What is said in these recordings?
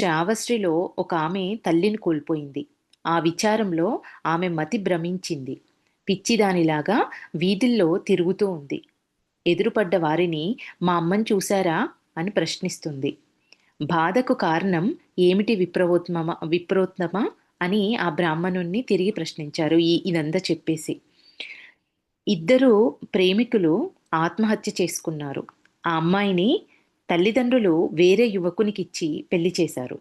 శ్రావస్త్రిలో ఒక ఆమె తల్లిని కోల్పోయింది. ఆ విచారంలో ఆమె మతి భ్రమించింది. పిచ్చిదానిలాగా వీధుల్లో తిరుగుతూ ఉంది. ఎదురుపడ్డ వారిని మా అమ్మని చూశారా అని ప్రశ్నిస్తుంది. బాధకు కారణం ఏమిటి విప్రోత్తమ అని ఆ బ్రాహ్మణుణ్ణి తిరిగి ప్రశ్నించారు ఇదంతా చెప్పేసి. ఇద్దరు ప్రేమికులు ఆత్మహత్య చేసుకున్నారు. ఆ అమ్మాయిని తల్లిదండ్రులు వేరే యువకునికిచ్చి పెళ్లి చేశారు.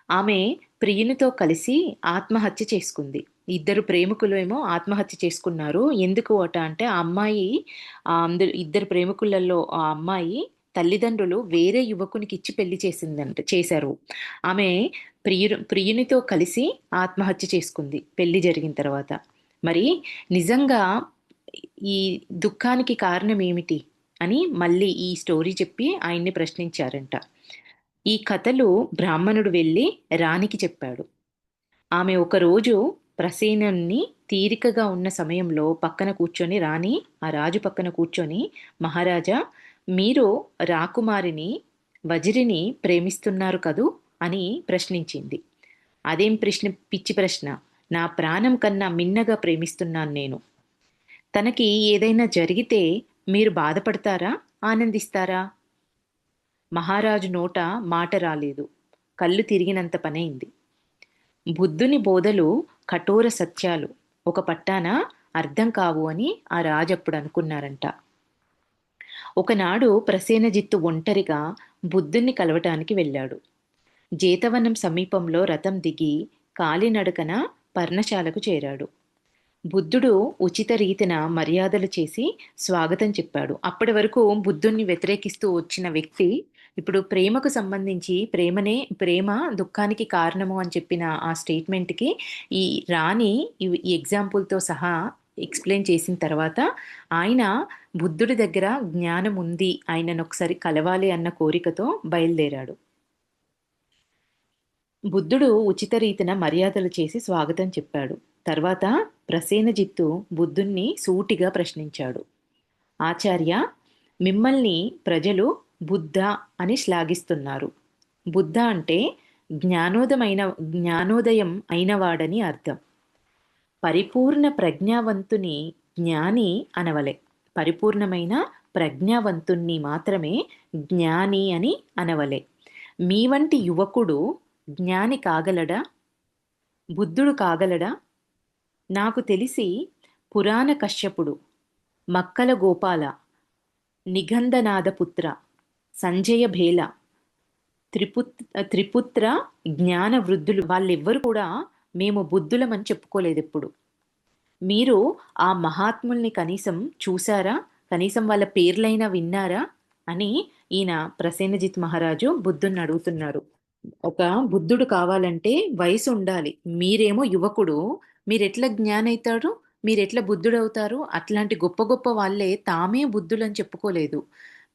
ఆమె ప్రియునితో కలిసి ఆత్మహత్య చేసుకుంది. ఇద్దరు ప్రేమికులు ఏమో ఆత్మహత్య చేసుకున్నారు. ఎందుకు అట అంటే ఆ అమ్మాయి ఇద్దరు ప్రేమికులలో ఆ అమ్మాయి తల్లిదండ్రులు వేరే యువకునికి ఇచ్చి పెళ్లి చేశారు. ఆమె ప్రియునితో కలిసి ఆత్మహత్య చేసుకుంది పెళ్లి జరిగిన తర్వాత. మరి నిజంగా ఈ దుఃఖానికి కారణం ఏమిటి అని మళ్ళీ ఈ స్టోరీ చెప్పి ఆయన్ని ప్రశ్నించారంట. ఈ కథలు బ్రాహ్మణుడు వెళ్ళి రాణికి చెప్పాడు. ఆమె ఒకరోజు ప్రసేనుణ్ణి తీరికగా ఉన్న సమయంలో పక్కన కూర్చొని రాణి ఆ రాజు పక్కన కూర్చొని, మహారాజా, మీరు రాకుమారిని వజిరిని ప్రేమిస్తున్నారు కదూ అని ప్రశ్నించింది. అదేం ప్రశ్న, పిచ్చి ప్రశ్న, నా ప్రాణం కన్నా మిన్నగా ప్రేమిస్తున్నాను నేను. తనకి ఏదైనా జరిగితే మీరు బాధపడతారా, ఆనందిస్తారా? మహారాజు నోట మాట రాలేదు. కళ్ళు తిరిగినంత పనైంది. బుద్ధుని బోధలు కఠోర సత్యాలు, ఒక పట్టాన అర్థం కావు అని ఆ రాజప్పుడు అనుకున్నారంట. ఒకనాడు ప్రసేనజిత్తు ఒంటరిగా బుద్ధుణ్ణి కలవటానికి వెళ్ళాడు. జేతవనం సమీపంలో రథం దిగి కాలినడకన పర్ణశాలకు చేరాడు. బుద్ధుడు ఉచిత రీతిన మర్యాదలు చేసి స్వాగతం చెప్పాడు. అప్పటి వరకు బుద్ధుణ్ణి వ్యతిరేకిస్తూ వచ్చిన వ్యక్తి ఇప్పుడు ప్రేమకు సంబంధించి ప్రేమ దుఃఖానికి కారణము అని చెప్పిన ఆ స్టేట్మెంట్కి ఈ రాణి ఈ ఎగ్జాంపుల్తో సహా ఎక్స్ప్లెయిన్ చేసిన తర్వాత ఆయన బుద్ధుడి దగ్గర జ్ఞానం ఉంది, ఆయనను ఒకసారి కలవాలి అన్న కోరికతో బయలుదేరాడు. బుద్ధుడు ఉచిత రీతిన మర్యాదలు చేసి స్వాగతం చెప్పాడు. తర్వాత ప్రసేనజిత్తు బుద్ధుణ్ణి సూటిగా ప్రశ్నించాడు. ఆచార్య, మిమ్మల్ని ప్రజలు బుద్ధ అని శ్లాఘిస్తున్నారు. బుద్ధ అంటే జ్ఞానోదయం అయినవాడని అర్థం. పరిపూర్ణ ప్రజ్ఞావంతుని జ్ఞాని అనవలే. పరిపూర్ణమైన ప్రజ్ఞావంతుణ్ణి మాత్రమే జ్ఞాని అని అనవలే. మీ వంటి యువకుడు జ్ఞాని కాగలడా? బుద్ధుడు కాగలడా? నాకు తెలిసి పురాణ కశ్యపుడు, మక్కల గోపాల, నిగంధనాథపుత్ర, సంజయ భేల, త్రిపుత్ర జ్ఞాన వృద్ధులు వాళ్ళెవ్వరు కూడా మేము బుద్ధులమని చెప్పుకోలేదు ఎప్పుడు. మీరు ఆ మహాత్ముల్ని కనీసం చూసారా? కనీసం వాళ్ళ పేర్లైనా విన్నారా అని ఈయన ప్రసేనజిత్ మహారాజు బుద్ధుని అడుగుతున్నారు. ఒక బుద్ధుడు కావాలంటే వయసు ఉండాలి. మీరేమో యువకుడు, మీరెట్లా జ్ఞానైతాడు, మీరెట్లా బుద్ధుడవుతారు? అట్లాంటి గొప్ప గొప్ప వాళ్ళే తామే బుద్ధులని చెప్పుకోలేదు.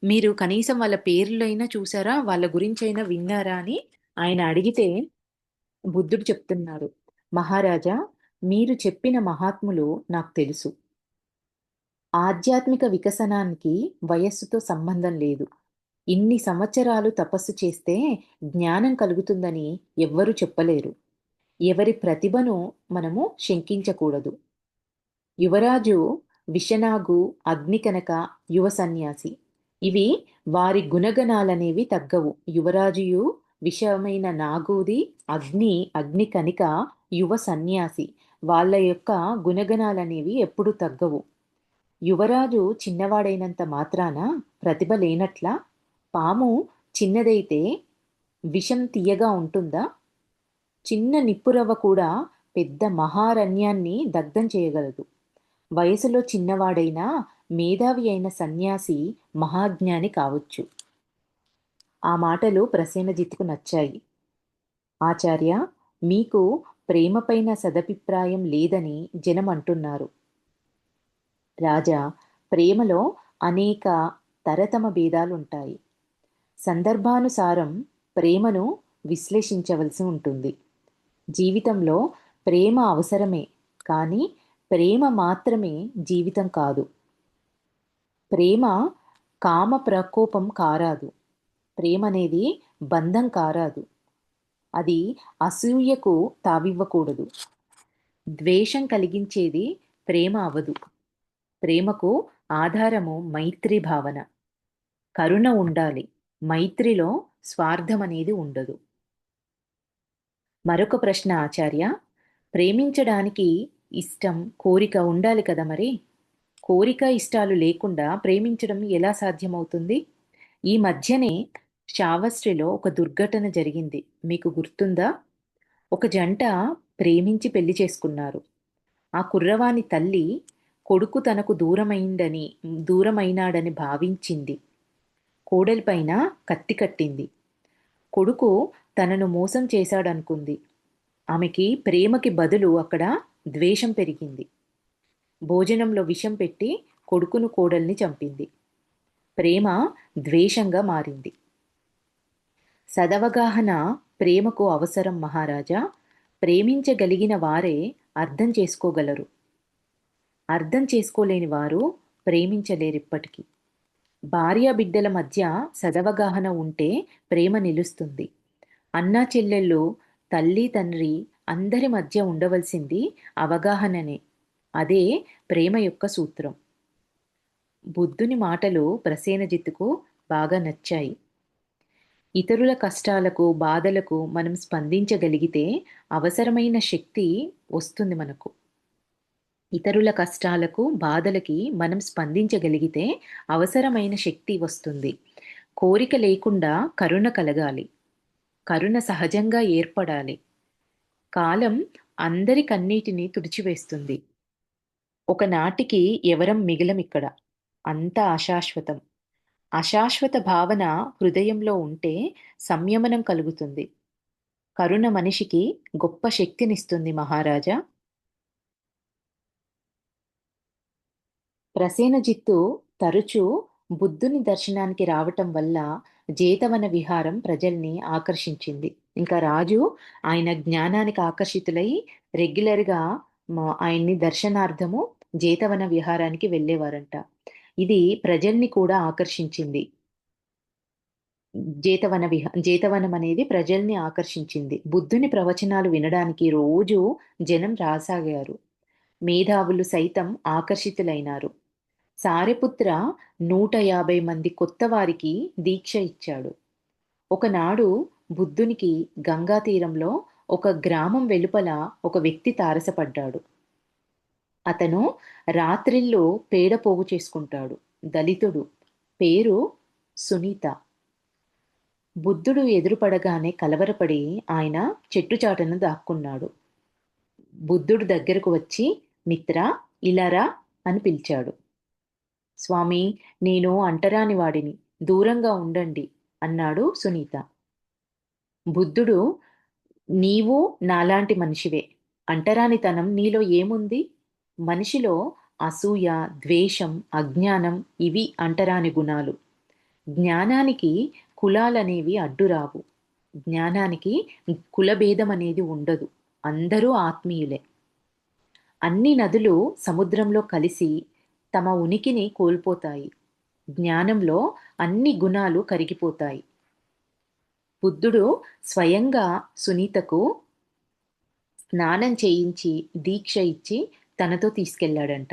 మీరు కనీసం వాళ్ళ పేర్లైనా చూసారా, వాళ్ళ గురించైనా విన్నారా అని ఆయన అడిగితే బుద్ధుడు చెప్తున్నారు, మహారాజా, మీరు చెప్పిన మహాత్ములు నాకు తెలుసు. ఆధ్యాత్మిక వికసనానికి వయస్సుతో సంబంధం లేదు. ఇన్ని సంవత్సరాలు తపస్సు చేస్తే జ్ఞానం కలుగుతుందని ఎవ్వరూ చెప్పలేరు. ఎవరి ప్రతిభను మనము శంకించకూడదు. యువరాజు విషనాగు, అగ్నికనక యువ సన్యాసి, ఇవి వారి గుణగణాలనేవి తగ్గవు. యువరాజుయు విషమైన నాగుది, అగ్ని కనిక యువ సన్యాసి, వాళ్ళ యొక్క గుణగణాలనేవి ఎప్పుడు తగ్గవు. యువరాజు చిన్నవాడైనంత మాత్రాన ప్రతిభ లేనట్లా? పాము చిన్నదైతే విషం తీయగా ఉంటుందా? చిన్న నిప్పురవ్వ కూడా పెద్ద మహారణ్యాన్ని దగ్ధం చేయగలదు. వయసులో చిన్నవాడైనా మేధావి అయిన సన్యాసి మహాజ్ఞాని కావచ్చు. ఆ మాటలు ప్రసేనజిత్తుకు నచ్చాయి. ఆచార్య, మీకు ప్రేమపైన సదభిప్రాయం లేదని జనం అంటున్నారు. రాజా, ప్రేమలో అనేక తరతమ భేదాలుంటాయి. సందర్భానుసారం ప్రేమను విశ్లేషించవలసి ఉంటుంది. జీవితంలో ప్రేమ అవసరమే, కానీ ప్రేమ మాత్రమే జీవితం కాదు. ప్రేమ కామ ప్రకోపం కారాదు. ప్రేమ అనేది బంధం కారాదు. అది అసూయకు తావివ్వకూడదు. ద్వేషం కలిగించేది ప్రేమ అవదు. ప్రేమకు ఆధారము మైత్రి భావన. కరుణ ఉండాలి. మైత్రిలో స్వార్థమనేది ఉండదు. మరొక ప్రశ్న ఆచార్య. ప్రేమించడానికి ఇష్టం, కోరిక ఉండాలి కదా మరి! కోరిక, ఇష్టాలు లేకుండా ప్రేమించడం ఎలా సాధ్యమవుతుంది? ఈ మధ్యనే శ్రావస్తిలో ఒక దుర్ఘటన జరిగింది. మీకు గుర్తుందా? ఒక జంట ప్రేమించి పెళ్లి చేసుకున్నారు. ఆ కుర్రవాని తల్లి కొడుకు తనకు దూరమైనాడని భావించింది. కోడలిపైన కత్తి కట్టింది. కొడుకు తనను మోసం చేశాడనుకుంది. ఆమెకి ప్రేమకి బదులు అక్కడ ద్వేషం పెరిగింది. భోజనంలో విషం పెట్టి కొడుకును, కోడల్ని చంపింది. ప్రేమ ద్వేషంగా మారింది. సదవగాహన ప్రేమకు అవసరం మహారాజా. ప్రేమించగలిగిన వారే అర్థం చేసుకోగలరు. అర్థం చేసుకోలేని వారు ప్రేమించలేరిప్పటికీ. భార్యాబిడ్డల మధ్య సదవగాహన ఉంటే ప్రేమ నిలుస్తుంది. అన్నా చెల్లెళ్ళు, తల్లి తండ్రి అందరి మధ్య ఉండవలసింది అవగాహననే. అదే ప్రేమ యొక్క సూత్రం. బుద్ధుని మాటలు ప్రసేనజిత్తుకు బాగా నచ్చాయి. ఇతరుల కష్టాలకు, బాధలకు మనం స్పందించగలిగితే అవసరమైన శక్తి వస్తుంది మనకు. ఇతరుల కష్టాలకు, బాధలకి మనం స్పందించగలిగితే అవసరమైన శక్తి వస్తుంది. కోరిక లేకుండా కరుణ కలగాలి. కరుణ సహజంగా ఏర్పడాలి. కాలం అందరి కన్నీటిని తుడిచివేస్తుంది. ఒకనాటికి ఎవరం మిగలమిక్కడ. అంతా అశాశ్వతం. అశాశ్వత భావన హృదయంలో ఉంటే సంయమనం కలుగుతుంది. కరుణ మనిషికి గొప్ప శక్తినిస్తుంది మహారాజా. ప్రసేనజిత్తు తరచూ బుద్ధుని దర్శనానికి రావటం వల్ల జేతవన విహారం ప్రజల్ని ఆకర్షించింది. ఇంకా రాజు ఆయన జ్ఞానానికి ఆకర్షితులై రెగ్యులర్‌గా ఆయన్ని దర్శనార్థము జేతవన విహారానికి వెళ్ళేవారంట. ఇది ప్రజల్ని కూడా ఆకర్షించింది. జేతవనం అనేది ప్రజల్ని ఆకర్షించింది. బుద్ధుని ప్రవచనాలు వినడానికి రోజూ జనం రాసాగారు. మేధావులు సైతం ఆకర్షితులైనారు. సారిపుత్ర 150 మంది కొత్తవారికి దీక్ష ఇచ్చాడు. ఒకనాడు బుద్ధునికి గంగా తీరంలో ఒక గ్రామం వెలుపల ఒక వ్యక్తి తారసపడ్డాడు. అతను రాత్రిళ్ళు పేడ పోగు చేసుకుంటాడు. దళితుడు. పేరు సునీత. బుద్ధుడు ఎదురుపడగానే కలవరపడి ఆయన చెట్టుచాటున దాక్కున్నాడు. బుద్ధుడు దగ్గరకు వచ్చి, మిత్రా, ఇలా రా అని పిలిచాడు. స్వామీ, నేను అంటరాని వాడిని, దూరంగా ఉండండి అన్నాడు సునీత. బుద్ధుడు, నీవు నాలాంటి మనిషివే. అంటరానితనం నీలో ఏముంది? మనిషిలో అసూయ, ద్వేషం, అజ్ఞానం ఇవి అంటరాని గుణాలు. జ్ఞానానికి కులాలనేవి అడ్డురావు. జ్ఞానానికి కులభేదం అనేది ఉండదు. అందరూ ఆత్మీయులే. అన్ని నదులు సముద్రంలో కలిసి తమ ఉనికిని కోల్పోతాయి. జ్ఞానంలో అన్ని గుణాలు కరిగిపోతాయి. బుద్ధుడు స్వయంగా సునీతకు స్నానం చేయించి, దీక్ష ఇచ్చి తనతో తీసుకెళ్ళాడంట.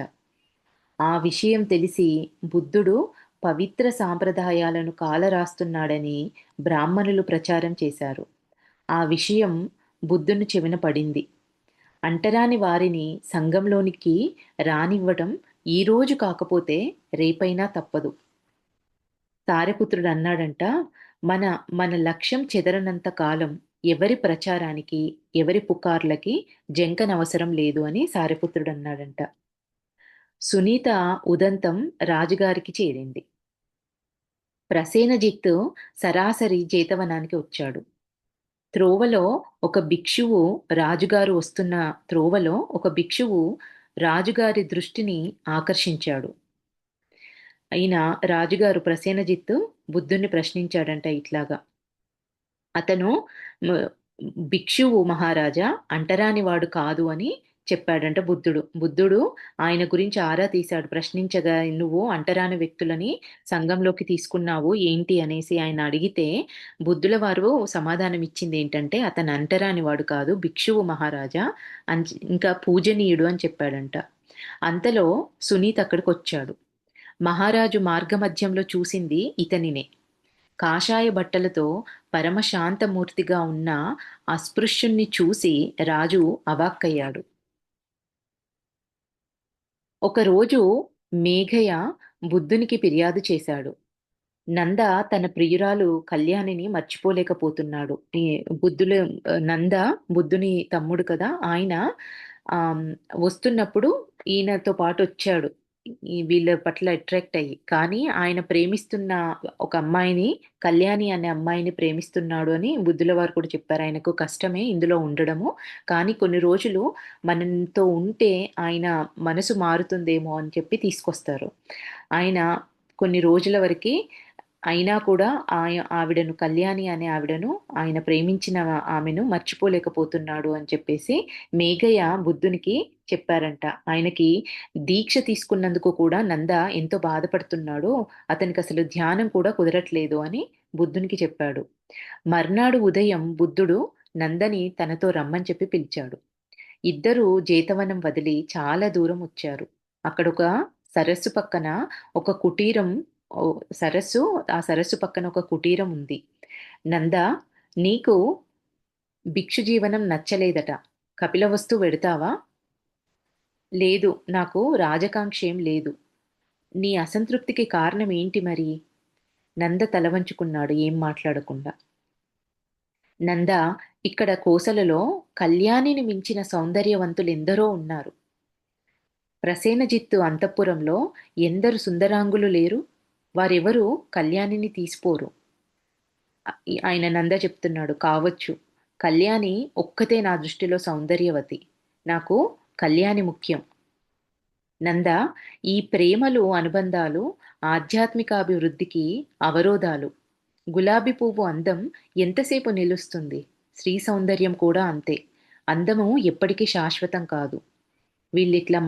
ఆ విషయం తెలిసి బుద్ధుడు పవిత్ర సాంప్రదాయాలను కాలరాస్తున్నాడని బ్రాహ్మణులు ప్రచారం చేశారు. ఆ విషయం బుద్ధుని చెవిన పడింది. అంటరాని వారిని సంఘంలోనికి రానివ్వటం ఈరోజు కాకపోతే రేపైనా తప్పదు. తారపుత్రుడు అన్నాడంట, మన మన లక్ష్యం చెదరనంత కాలం ఎవరి ప్రచారానికి, ఎవరి పుకార్లకి జంకనవసరం లేదు అని సారిపుత్రుడు అన్నాడంట. సునీత ఉదంతం రాజుగారికి చేరింది. ప్రసేనజిత్తు సరాసరి జేతవనానికి వచ్చాడు. త్రోవలో ఒక భిక్షువు రాజుగారు వస్తున్న త్రోవలో ఒక భిక్షువు రాజుగారి దృష్టిని ఆకర్షించాడు. అయినా రాజుగారు ప్రసేనజిత్తు బుద్ధుణ్ణి ప్రశ్నించాడంట ఇట్లాగా. అతను భిక్షువు మహారాజా, అంటరానివాడు కాదు అని చెప్పాడంట బుద్ధుడు. బుద్ధుడు ఆయన గురించి ఆరా తీశాడు. ప్రశ్నించగా, "నువ్వు అంటరాని వ్యక్తులని సంఘంలోకి తీసుకున్నావు ఏంటి?" అనేసి ఆయన అడిగితే, బుద్ధుల వారు సమాధానం ఇచ్చిందేంటంటే, "అతను అంటరాని వాడు కాదు, భిక్షువు మహారాజా ఇంకా పూజనీయుడు" అని చెప్పాడంట. అంతలో సునీత్ అక్కడికొచ్చాడు. మహారాజు మార్గమధ్యంలో చూసింది ఇతనినే. కాషాయ బట్టలతో పరమశాంతమూర్తిగా ఉన్న అస్పృశ్యుణ్ణి చూసి రాజు అవాక్కయ్యాడు. ఒకరోజు మేఘయ బుద్ధునికి ఫిర్యాదు చేశాడు. నంద తన ప్రియురాలు కళ్యాణిని మర్చిపోలేకపోతున్నాడు. బుద్ధుల నంద బుద్ధుని తమ్ముడు కదా! ఆయన ఆహ్, వస్తున్నప్పుడు ఈయనతో పాటొచ్చాడు. వీళ్ళ పట్ల అట్రాక్ట్ అయ్యి. కానీ ఆయన ప్రేమిస్తున్న ఒక అమ్మాయిని, కళ్యాణి అనే అమ్మాయిని ప్రేమిస్తున్నాడు అని బుద్ధుల వారు కూడా చెప్పారు. ఆయనకు కష్టమే ఇందులో ఉండడము. కానీ కొన్ని రోజులు మనతో ఉంటే ఆయన మనసు మారుతుందేమో అని చెప్పి తీసుకొస్తారు. ఆయన కొన్ని రోజుల వరకి అయినా కూడా ఆవిడను కళ్యాణి అనే ఆవిడను ఆయన ప్రేమించిన ఆమెను మర్చిపోలేకపోతున్నాడు అని చెప్పేసి మేఘయ్య బుద్ధునికి చెప్పారంట. ఆయనకి దీక్ష తీసుకున్నందుకు కూడా నంద ఎంతో బాధపడుతున్నాడో, అతనికసలు ధ్యానం కూడా కుదరట్లేదు అని బుద్ధునికి చెప్పాడు. మర్నాడు ఉదయం బుద్ధుడు నందని తనతో రమ్మని చెప్పి పిలిచాడు. ఇద్దరూ జేతవనం వదిలి చాలా దూరం వచ్చారు. అక్కడొక సరస్సు పక్కన ఒక కుటీరం సరస్సు, ఆ సరస్సు పక్కన ఒక కుటీరం ఉంది. నందా, నీకు భిక్షు జీవనం నచ్చలేదట. కపిలవస్తు వెడతావా? లేదు, నాకు రాజకాంక్షేం లేదు. నీ అసంతృప్తికి కారణం ఏంటి మరి? నంద తల వంచుకున్నాడు ఏం మాట్లాడకుండా. నందా, ఇక్కడ కోసలలో కళ్యాణిని మించిన సౌందర్యవంతులెందరో ఉన్నారు. ప్రసేనజిత్తు అంతఃపురంలో ఎందరు సుందరాంగులు లేరు? వారెవరూ కళ్యాణిని తీసిపోరు. ఆయన నంద చెప్తున్నాడు. కావచ్చు. కళ్యాణి ఒక్కతే నా దృష్టిలో సౌందర్యవతి. నాకు కళ్యాణి ముఖ్యం. నంద, ఈ ప్రేమలు, అనుబంధాలు ఆధ్యాత్మికాభివృద్ధికి అవరోధాలు. గులాబీ పువ్వు అందం ఎంతసేపు నిలుస్తుంది? స్త్రీ సౌందర్యం కూడా అంతే. అందము ఎప్పటికీ శాశ్వతం కాదు. వీళ్ళిట్లా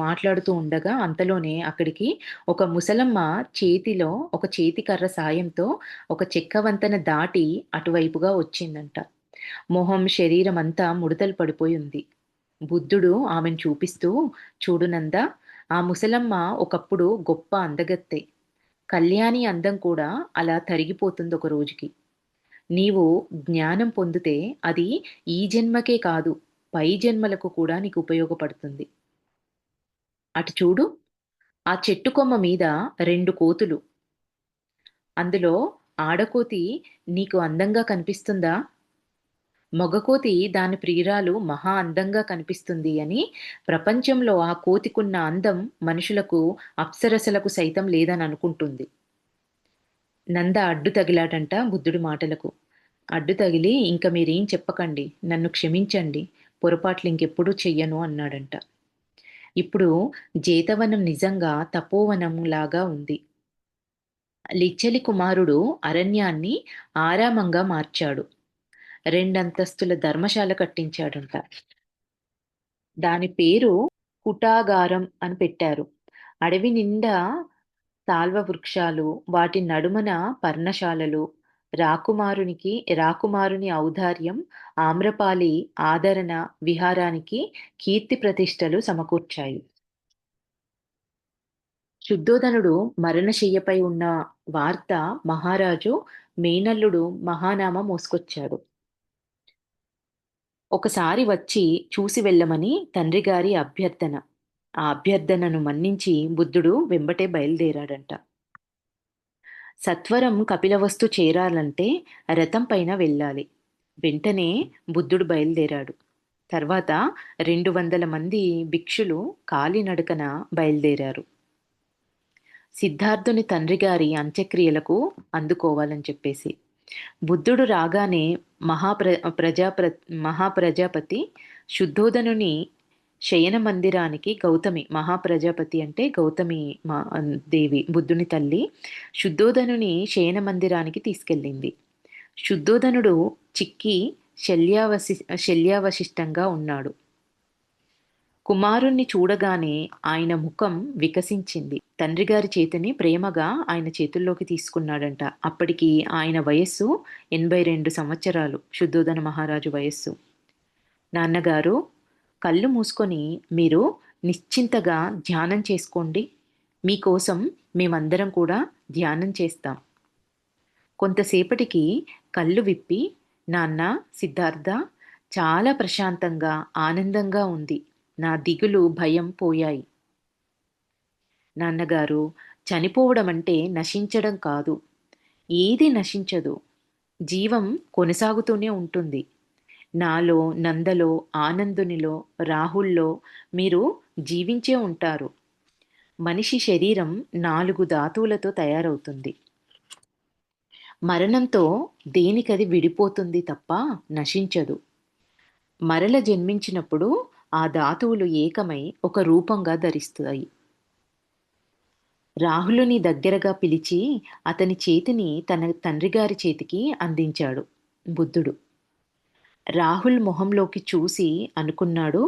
మాట్లాడుతూ ఉండగా అంతలోనే అక్కడికి ఒక ముసలమ్మ చేతిలో ఒక చేతికర్ర సాయంతో ఒక చెక్క వంతెన దాటి అటువైపుగా వచ్చిందంట. మొహం, శరీరం అంతా ముడతలు పడిపోయి ఉంది. బుద్ధుడు ఆమెను చూపిస్తూ, చూడు నందా, ఆ ముసలమ్మ ఒకప్పుడు గొప్ప అందగత్తె. కళ్యాణి అందం కూడా అలా తరిగిపోతుంది ఒక రోజుకి. నీవు జ్ఞానం పొందితే అది ఈ జన్మకే కాదు, పై జన్మలకు కూడా నీకు ఉపయోగపడుతుంది. అటు చూడు, ఆ చెట్టు కొమ్మ మీద 2 కోతులు. అందులో ఆడకోతి నీకు అందంగా కనిపిస్తుందా? మగకోతి దాని ప్రియురాలు మహా అందంగా కనిపిస్తుంది అని ప్రపంచంలో ఆ కోతికున్న అందం మనుషులకు, అప్సరసలకు సైతం లేదని అనుకుంటుంది. నంద అడ్డు తగిలాడంట బుద్ధుడి మాటలకు. అడ్డు తగిలి, ఇంక మీరేం చెప్పకండి, నన్ను క్షమించండి, పొరపాట్లు ఇంకెప్పుడూ చెయ్యను అన్నాడంట. ఇప్పుడు జేతవనం నిజంగా తపోవనం లాగా ఉంది. లిచ్చలి కుమారుడు అరణ్యాన్ని ఆరామంగా మార్చాడు. రెండంతస్తుల ధర్మశాల కట్టించాడంట. దాని పేరు కుటాగారం అని పెట్టారు. అడవి నిండా సాల్వ వృక్షాలు, వాటి నడుమన పర్ణశాలలు, రాకుమారుని ఔదార్యం, ఆమ్రపాలి ఆదరణ విహారానికి కీర్తి ప్రతిష్టలు సమకూర్చాయి. శుద్ధోదనుడు మరణశయ్యపై ఉన్న వార్త మహారాజు మేనల్లుడు మహానామ మోసుకొచ్చాడు. ఒకసారి వచ్చి చూసి వెళ్ళమని తండ్రిగారి అభ్యర్థన. ఆ అభ్యర్థనను మన్నించి బుద్ధుడు వెంబటే బయలుదేరాడంట. సత్వరం కపిలవస్తు చేరాలంటే రథం పైన వెళ్ళాలి. వెంటనే బుద్ధుడు బయలుదేరాడు. తర్వాత 200 మంది భిక్షులు కాలినడకన బయలుదేరారు. సిద్ధార్థుని తండ్రిగారి అంత్యక్రియలకు అందుకోవాలని చెప్పేసి. బుద్ధుడు రాగానే మహాప్ర ప్రజాప్ర మహాప్రజాపతి శుద్ధోదనుని శయన మందిరానికి, గౌతమి మహాప్రజాపతి అంటే గౌతమి దేవి బుద్ధుని తల్లి, శుద్ధోదనుని శయన మందిరానికి తీసుకెళ్ళింది. శుద్ధోదనుడు చిక్కి శల్యావశిష్టంగా ఉన్నాడు. కుమారుణ్ణి చూడగానే ఆయన ముఖం వికసించింది. తండ్రిగారి చేతిని ప్రేమగా ఆయన చేతుల్లోకి తీసుకున్నాడంట. అప్పటికి ఆయన వయస్సు 82 సంవత్సరాలు. శుద్ధోదన మహారాజు వయస్సు. నాన్నగారు, కళ్ళు మూసుకొని మీరు నిశ్చింతగా ధ్యానం చేసుకోండి. మీకోసం మేమందరం కూడా ధ్యానం చేస్తాం. కొంతసేపటికి కళ్ళు విప్పి, నాన్న, సిద్ధార్థ, చాలా ప్రశాంతంగా, ఆనందంగా ఉంది. నా దిగులు, భయం పోయాయి. నాన్నగారు, చనిపోవడం అంటే నశించడం కాదు. ఏది నశించదు. జీవం కొనసాగుతూనే ఉంటుంది. నాలో, నందలో, ఆనందునిలో, రాహుల్లో మీరు జీవించే ఉంటారు. మనిషి శరీరం 4 ధాతువులతో తయారవుతుంది. మరణంతో దేనికది విడిపోతుంది తప్ప నశించదు. మరల జన్మించినప్పుడు ఆ ధాతువులు ఏకమై ఒక రూపంగా ధరిస్తాయి. రాహులుని దగ్గరగా పిలిచి అతని చేతిని తన తండ్రిగారి చేతికి అందించాడు బుద్ధుడు. రాహుల్ మొహంలోకి చూసి అనుకున్నాడు,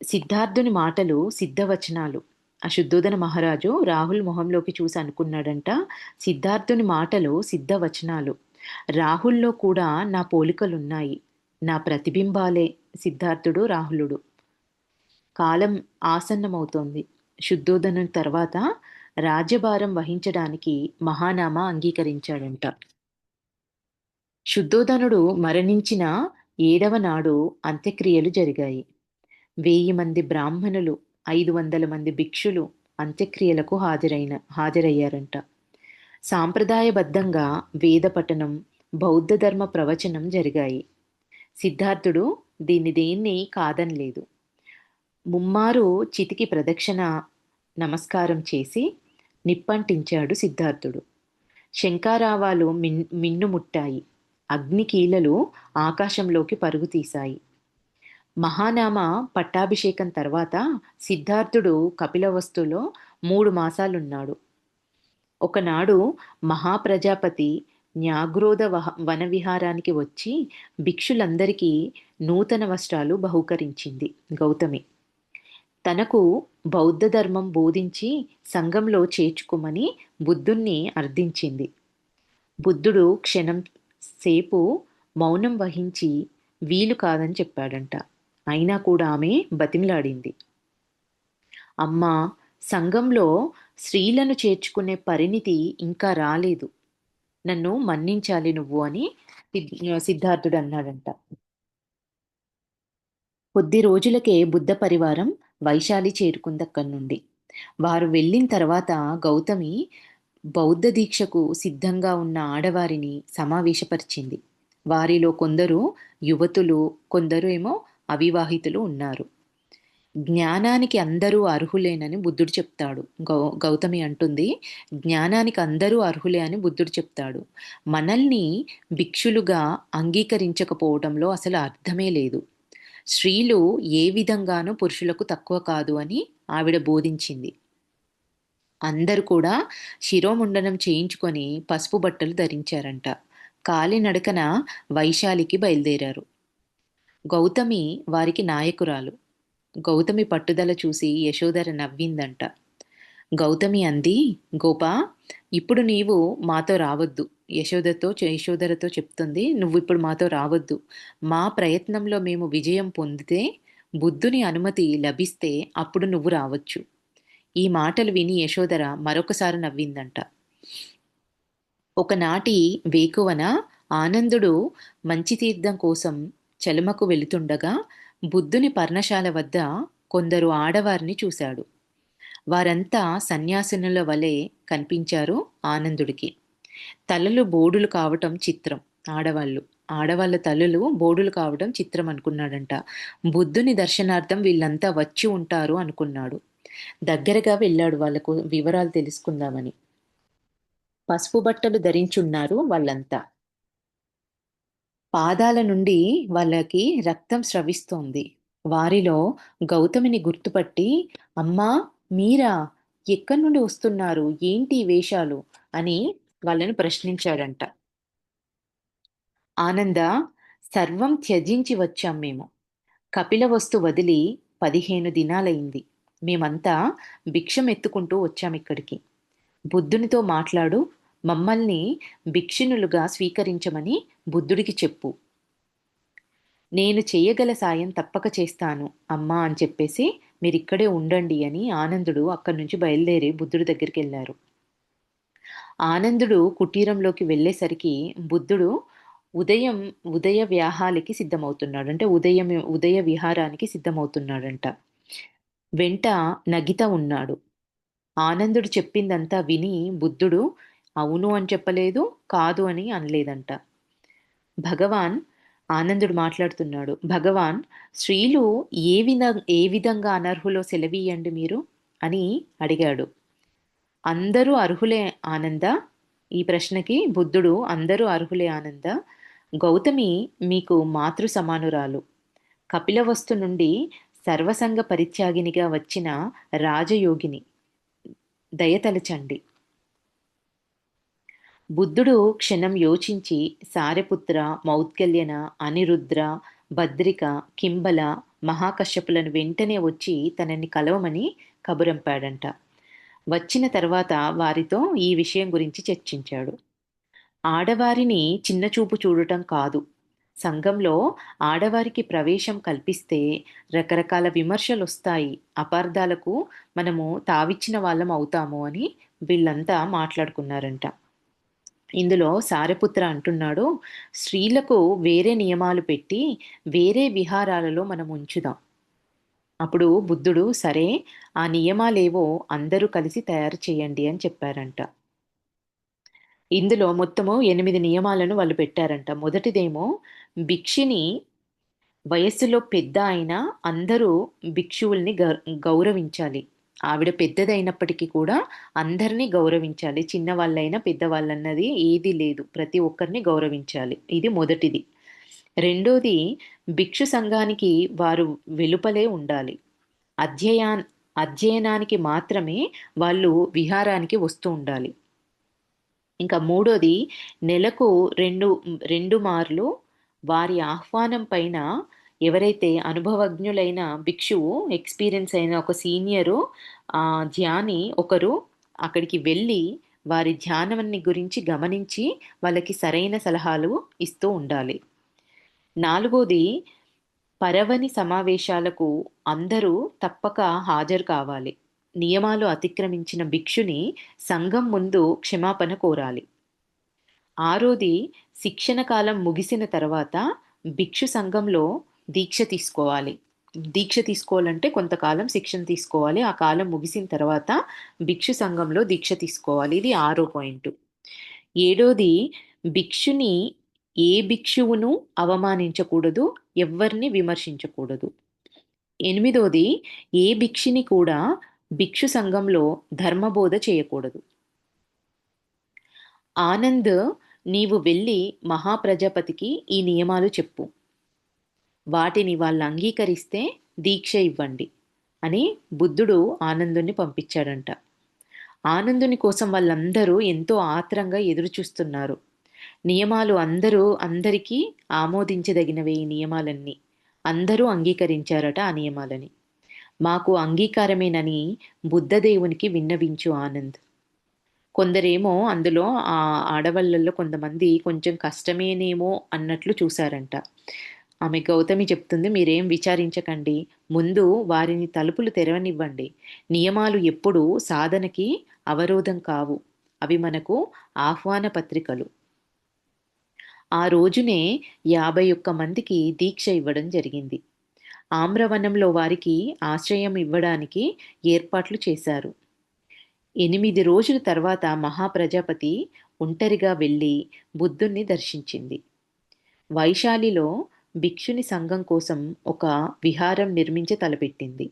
సిద్ధార్థుని మాటలు సిద్ధవచనాలు. ఆ శుద్ధోదన మహారాజు రాహుల్ మొహంలోకి చూసి అనుకున్నాడంట, సిద్ధార్థుని మాటలు సిద్ధవచనాలు. రాహుల్లో కూడా నా పోలికలున్నాయి. నా ప్రతిబింబాలే సిద్ధార్థుడు, రాహులుడు. కాలం ఆసన్నమవుతోంది. శుద్ధోదను తర్వాత రాజ్యభారం వహించడానికి మహానామ అంగీకరించాడంట. శుద్ధోదనుడు మరణించిన 7వ నాడు అంత్యక్రియలు జరిగాయి. 1000 మంది బ్రాహ్మణులు, 500 మంది భిక్షులు అంత్యక్రియలకు హాజరయ్యారంట. సాంప్రదాయబద్ధంగా వేద పఠనం, బౌద్ధ ధర్మ ప్రవచనం జరిగాయి. సిద్ధార్థుడు దేన్ని కాదనలేదు. ముమ్మారు చితికి ప్రదక్షిణ నమస్కారం చేసి నిప్పంటించాడు సిద్ధార్థుడు. శంఖారావాలు మిన్నుముట్టాయి. అగ్నికీలలు ఆకాశంలోకి పరుగు తీశాయి. మహానామ పట్టాభిషేకం తర్వాత సిద్ధార్థుడు కపిలవస్తులో 3 మాసాలున్నాడు. ఒకనాడు మహాప్రజాపతి న్యాగ్రోధ వనవిహారానికి వచ్చి భిక్షులందరికీ నూతన వస్త్రాలు బహూకరించింది గౌతమి. తనకు బౌద్ధ ధర్మం బోధించి సంఘంలో చేర్చుకోమని బుద్ధుణ్ణి అర్థించింది. బుద్ధుడు క్షణం సేపు మౌనం వహించి వీలు కాదని చెప్పాడంట. అయినా కూడా ఆమె బతిమిలాడింది. అమ్మా, సంఘంలో స్త్రీలను చేర్చుకునే పరిణితి ఇంకా రాలేదు. నన్ను మన్నించాలి నువ్వు అని సిద్ధార్థుడు అన్నాడంట. కొద్ది రోజులకే బుద్ధ పరివారం వైశాలి చేరుకుందక్కడి నుండి. వారు వెళ్ళిన తర్వాత గౌతమి బౌద్ధ దీక్షకు సిద్ధంగా ఉన్న ఆడవారిని సమావేశపరిచింది. వారిలో కొందరు యువతులు, కొందరు ఏమో అవివాహితులు ఉన్నారు. జ్ఞానానికి అందరూ అర్హులేనని బుద్ధుడు చెప్తాడు. గౌతమి అంటుంది, జ్ఞానానికి అందరూ అర్హులే అని బుద్ధుడు చెప్తాడు. మనల్ని భిక్షులుగా అంగీకరించకపోవడంలో అసలు అర్థమే లేదు. స్త్రీలు ఏ విధంగానూ పురుషులకు తక్కువ కాదు అని ఆవిడ బోధించింది. అందరూ కూడా శిరోముండనం చేయించుకొని పసుపు బట్టలు ధరించారంట. కాలినడకన వైశాలికి బయలుదేరారు. గౌతమి వారికి నాయకురాలు. గౌతమి పట్టుదల చూసి యశోధర నవ్విందంట. గౌతమి అంది, గోపా, ఇప్పుడు నీవు మాతో రావద్దు. యశోధరతో చెప్తుంది, నువ్వు ఇప్పుడు మాతో రావద్దు. మా ప్రయత్నంలో మేము విజయం పొందితే, బుద్ధుని అనుమతి లభిస్తే అప్పుడు నువ్వు రావచ్చు. ఈ మాటలు విని యశోధర మరొకసారి నవ్విందంట. ఒకనాటి వేకువన ఆనందుడు మంచి తీర్థం కోసం చెలమకు వెళుతుండగా బుద్ధుని పర్ణశాల వద్ద కొందరు ఆడవారిని చూశాడు. వారంతా సన్యాసినుల వలె కనిపించారు ఆనందుడికి. తలలు బోడులు కావటం చిత్రం. ఆడవాళ్ళ తలలు బోడులు కావడం చిత్రం అనుకున్నాడంట. బుద్ధుని దర్శనార్థం వీళ్ళంతా వచ్చి ఉంటారు అనుకున్నాడు. దగ్గరగా వెళ్ళాడు వాళ్ళకు వివరాలు తెలుసుకుందామని. పసుపు బట్టలు ధరించున్నారు వాళ్ళంతా. పాదాల నుండి వాళ్ళకి రక్తం స్రవిస్తోంది. వారిలో గౌతమిని గుర్తుపట్టి, అమ్మా, మీరా? ఎక్కడి నుండి వస్తున్నారు? ఏంటి ఈ వేషాలు అని వాళ్ళని ప్రశ్నించాడంట. ఆనంద, సర్వం త్యజించి వచ్చాం మేము. కపిలవస్తు వదిలి 15 దినాలయింది. మేమంతా భిక్షమెత్తుకుంటూ వచ్చామిక్కడికి. బుద్ధునితో మాట్లాడు, మమ్మల్ని భిక్షునులుగా స్వీకరించమని బుద్ధుడికి చెప్పు. నేను చెయ్యగల సాయం తప్పక చేస్తాను అమ్మా అని చెప్పేసి మీరిక్కడే ఉండండి అని ఆనందుడు అక్కడి నుంచి బయలుదేరి బుద్ధుడి దగ్గరికెళ్లారు. ఆనందుడు కుటీరంలోకి వెళ్ళేసరికి బుద్ధుడు ఉదయం ఉదయ వ్యాహాలకి సిద్ధమవుతున్నాడు. అంటే ఉదయ విహారానికి సిద్ధమవుతున్నాడంట. వెంట నగిత ఉన్నాడు. ఆనందుడు చెప్పిందంతా విని బుద్ధుడు అవును అని చెప్పలేదు, కాదు అని అనలేదంట. భగవాన్ ఆనందుడు మాట్లాడుతున్నాడు. భగవాన్, స్త్రీలు ఏ విధంగా అనర్హులో సెలవీయండి మీరు అని అడిగాడు. అందరూ అర్హులే ఆనంద. ఈ ప్రశ్నకి బుద్ధుడు అందరూ అర్హులే ఆనంద. గౌతమి మీకు మాతృ సమానురాలు. కపిలవస్తు నుండి సర్వసంగ పరిత్యాగినిగా వచ్చిన రాజయోగిని. దయతలచండి. బుద్ధుడు క్షణం యోచించి సారెపుత్ర, మౌద్గల్యన, అనిరుద్ర, భద్రిక, కింబల, మహాకశ్యపులను వెంటనే వచ్చి తనని కలవమని కబురంపాడంట. వచ్చిన తర్వాత వారితో ఈ విషయం గురించి చర్చించాడు. ఆడవారిని చిన్నచూపు చూడటం కాదు. సంఘంలో ఆడవారికి ప్రవేశం కల్పిస్తే రకరకాల విమర్శలొస్తాయి. అపార్థాలకు మనము తావిచ్చిన వాళ్ళం అవుతాము అని వీళ్ళంతా మాట్లాడుకున్నారంట. ఇందులో సారిపుత్ర అంటున్నాడు, స్త్రీలకు వేరే నియమాలు పెట్టి వేరే విహారాలలో మనం ఉంచుదాం. అప్పుడు బుద్ధుడు సరే, ఆ నియమాలేవో అందరూ కలిసి తయారు చేయండి అని చెప్పారంట. ఇందులో మొత్తము 8 నియమాలను వాళ్ళు పెట్టారంట. మొదటిదేమో భిక్షిని వయస్సులో పెద్ద అయినా అందరూ భిక్షువుల్ని గౌరవించాలి. ఆవిడ పెద్దదైనప్పటికీ కూడా అందరినీ గౌరవించాలి. చిన్నవాళ్ళైనా పెద్దవాళ్ళన్నది ఏదీ లేదు. ప్రతి ఒక్కరిని గౌరవించాలి. ఇది మొదటిది. రెండోది, భిక్షు సంఘానికి వారు వెలుపలే ఉండాలి. అధ్యయా అధ్యయనానికి మాత్రమే వాళ్ళు విహారానికి వస్తూ ఉండాలి. ఇంకా మూడోది, నెలకు రెండు మార్లు వారి ఆహ్వానం పైన ఎవరైతే అనుభవజ్ఞులైన భిక్షువు, ఎక్స్పీరియన్స్ అయిన ఒక సీనియరు ధ్యాని ఒకరు అక్కడికి వెళ్ళి వారి ధ్యానాన్ని గురించి గమనించి వాళ్ళకి సరైన సలహాలు ఇస్తూ ఉండాలి. నాలుగోది, పరవని సమావేశాలకు అందరూ తప్పక హాజరు కావాలి. నియమాలు అతిక్రమించిన భిక్షుని సంఘం ముందు క్షమాపణ కోరాలి. ఆరోది, శిక్షణ కాలం ముగిసిన తర్వాత భిక్షు సంఘంలో దీక్ష తీసుకోవాలి. దీక్ష తీసుకోవాలంటే కొంతకాలం శిక్షణ తీసుకోవాలి. ఆ కాలం ముగిసిన తర్వాత భిక్షు సంఘంలో దీక్ష తీసుకోవాలి. ఇది 6వ పాయింట్. ఏడోది, భిక్షుని ఏ భిక్షువును అవమానించకూడదు, ఎవ్వరిని విమర్శించకూడదు. ఎనిమిదోది, ఏ భిక్షుని కూడా భిక్షు సంఘంలో ధర్మబోధ చేయకూడదు. ఆనంద్, నీవు వెళ్ళి మహాప్రజాపతికి ఈ నియమాలు చెప్పు. వాటిని వాళ్ళు అంగీకరిస్తే దీక్ష ఇవ్వండి అని బుద్ధుడు ఆనందుని పంపించాడంట. ఆనందుని కోసం వాళ్ళందరూ ఎంతో ఆత్రంగా ఎదురు చూస్తున్నారు. నియమాలు అందరికీ ఆమోదించదగినవే. ఈ నియమాలన్నీ అందరూ అంగీకరించారట ఆ నియమాలని. మాకు అంగీకారమేనని బుద్ధదేవునికి విన్నవించు ఆనంద్. కొందరేమో అందులో ఆ ఆడవాళ్ళల్లో కొంతమంది కొంచెం కష్టమేనేమో అన్నట్లు చూశారంట. ఆమె గౌతమి చెప్తుంది, మీరేం విచారించకండి, ముందు వారిని తలుపులు తెరవనివ్వండి. నియమాలు ఎప్పుడూ సాధనకి అవరోధం కావు, అవి మనకు ఆహ్వాన పత్రికలు. ఆ రోజునే 51 మందికి దీక్ష ఇవ్వడం జరిగింది. ఆమ్రవనంలో వారికి ఆశ్రయం ఇవ్వడానికి ఏర్పాట్లు చేశారు. 8 రోజుల తర్వాత మహాప్రజాపతి ఒంటరిగా వెళ్ళి బుద్ధుణ్ణి దర్శించింది. వైశాలిలో భిక్షుని సంఘం కోసం ఒక విహారం నిర్మించి తలపెట్టింది.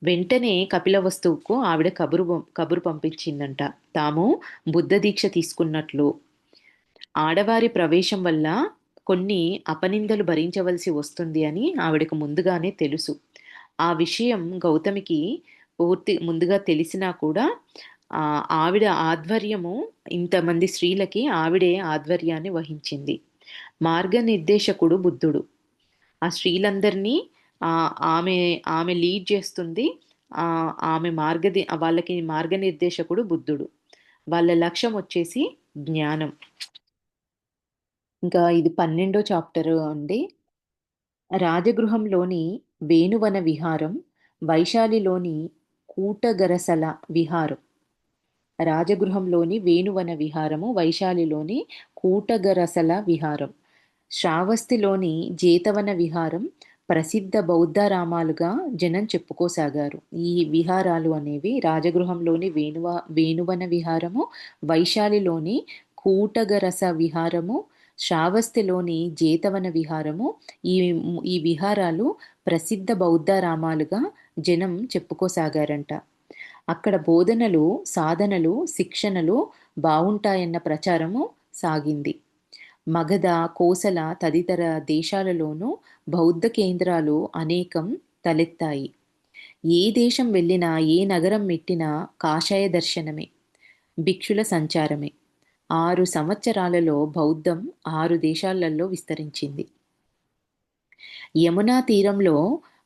వెంటనే కపిలవస్తువుకు ఆవిడ కబురు పంపించిందంట. తాము బుద్ధ దీక్ష తీసుకున్నట్లు, ఆడవారి ప్రవేశం వల్ల కొన్ని అపనిందలు భరించవలసి వస్తుంది అని ఆవిడకు ముందుగానే తెలుసు. ఆ విషయం గౌతమికి ముందుగా తెలిసినా కూడా ఆవిడ ఆధ్వర్యము, ఇంతమంది స్త్రీలకి ఆవిడే ఆధ్వర్యాన్ని వహించింది. మార్గనిర్దేశకుడు బుద్ధుడు. ఆ స్త్రీలందరినీ ఆ, ఆమె ఆమె లీడ్ చేస్తుంది. వాళ్ళకి మార్గనిర్దేశకుడు బుద్ధుడు. వాళ్ళ లక్ష్యం వచ్చేసి జ్ఞానం. ఇంకా ఇది 12వ చాప్టర్ అండి. రాజగృహంలోని వేణువన విహారం, వైశాలిలోని కూటగరసల విహారం. రాజగృహంలోని వేణువన విహారము, వైశాలిలోని కూటగరసల విహారం, శ్రావస్తిలోని జేతవన విహారం ప్రసిద్ధ బౌద్ధరామాలుగా జనం చెప్పుకోసాగారు. ఈ విహారాలు అనేవి రాజగృహంలోని వేణువన విహారము, వైశాలిలోని కూటగరస విహారము, శ్రావస్తిలోని జేతవన విహారము. ఈ ఈ విహారాలు ప్రసిద్ధ బౌద్ధరామాలుగా జనం చెప్పుకోసాగారంట. అక్కడ బోధనలు, సాధనలు, శిక్షణలు బావుంటాయన్న ప్రచారము సాగింది. మగధ, కోసల తదితర దేశాలలోనూ బౌద్ధ కేంద్రాలు అనేకం తలెత్తాయి. ఏ దేశం వెళ్ళినా, ఏ నగరం మెట్టినా కాషాయ దర్శనమే, భిక్షుల సంచారమే. 6 సంవత్సరాలలో బౌద్ధం 6 దేశాలలో విస్తరించింది. యమునా తీరంలో